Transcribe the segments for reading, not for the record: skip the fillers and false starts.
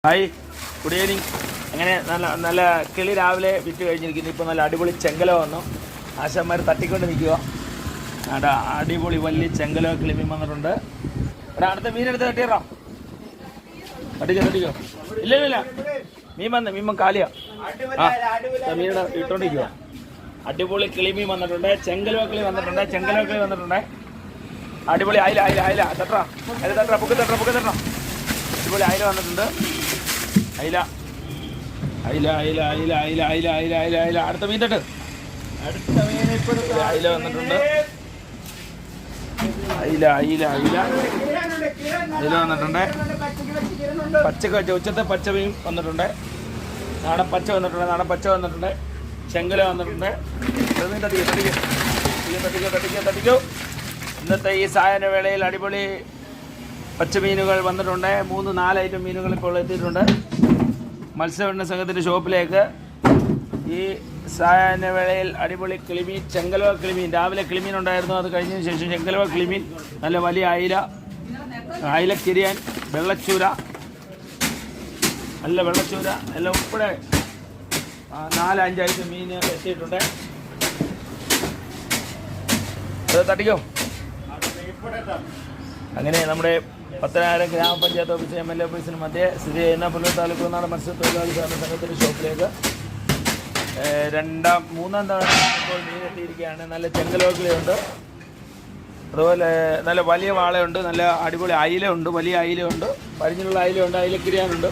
Hi, good evening. അങ്ങനെ നല്ല നല്ല കിളി രാവിലെ വിറ്റ് കഴിഞ്ഞിരിക്കുന്നു. ഇപ്പോൾ നല്ല അടിപൊളി ചെങ്കല വന്നു. ആശാന്മാർ തട്ടിക്കൊണ്ട് നിൽക്കുക. അവിടെ അടിപൊളി വലിയ ചെങ്കല കിളിമീൻ വന്നിട്ടുണ്ട്. ഇവിടെ അടുത്ത മീനെടുത്ത് തട്ടിയറാ. തട്ടിക്കോ. ഇല്ല മീൻ കാലിയാ. ആ മീനിടെ ഇട്ടോണ്ടിരിക്കുക. അടിപൊളി കിളിമീൻ വന്നിട്ടുണ്ട്. ചെങ്കല കിളി വന്നിട്ടുണ്ട്. അടിപൊളി അയില തട്ടാ. പൊക്കി തട്ടാ. അടിപൊളി അയില വന്നിട്ടുണ്ട്. അയില. അടുത്ത മീൻ തട്ട്. അയില വന്നിട്ടുണ്ട്. അയില വന്നിട്ടുണ്ട്. ഉച്ചത്തെ പച്ച മീൻ വന്നിട്ടുണ്ട്. നാടൻ പച്ച വന്നിട്ടുണ്ട്. ചെങ്കല വന്നിട്ടുണ്ട്. തട്ടിക്കോ. ഇന്നത്തെ ഈ സായന വേളയിൽ അടിപൊളി പച്ചമീനുകൾ വന്നിട്ടുണ്ട്. 3-4 ഐറ്റം മീനുകൾ ഇപ്പോൾ എത്തിയിട്ടുണ്ട്. മത്സ്യബന്ധന സംഘത്തിൻ്റെ ഷോപ്പിലേക്ക് ഈ സായാഹ്ന വേളയിൽ അടിപൊളി കിളിമീൻ, ചെങ്കലവ കിളിമീൻ. രാവിലെ കിളിമീൻ ഉണ്ടായിരുന്നു. അത് കഴിഞ്ഞതിന് ശേഷം ചെങ്കലവ കിളിമീൻ, നല്ല വലിയ അയിലക്കിരിയാൻ, വെള്ളച്ചൂര എല്ലാം ഉൾപ്പെടെ 4-5 ഐറ്റം മീൻ എത്തിയിട്ടുണ്ട്. അത് തട്ടിക്കോ. അങ്ങനെ നമ്മുടെ പത്തനായിരം ഗ്രാമപഞ്ചായത്ത് ഓഫീസ് MLA ഓഫീസിന് മധ്യേ സ്ഥിതി ചെയ്യുന്ന പുല്ലൂർ താലൂക്ക് ഒന്നാണ് മത്സ്യത്തൊഴിലാളി സഹകരണ സംഘത്തിൻ്റെ ഷോപ്പിലേക്ക് മൂന്നാം തവണ ഇപ്പോൾ മീനെത്തിയിരിക്കുകയാണ്. നല്ല ചെങ്കലോക്കിലുണ്ട്, അതുപോലെ നല്ല വലിയ വാളയുണ്ട്, നല്ല അടിപൊളി അയിലുണ്ട്, വലിയ അയിലുണ്ട്, പരിഞ്ഞിലുള്ള അയിലുണ്ട്, അയിലക്കിരിയാനുണ്ട്.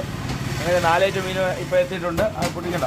അങ്ങനെ 4 ഐറ്റം മീൻ ഇപ്പോൾ എത്തിയിട്ടുണ്ട്. അത് പൊട്ടിക്കണ്ട.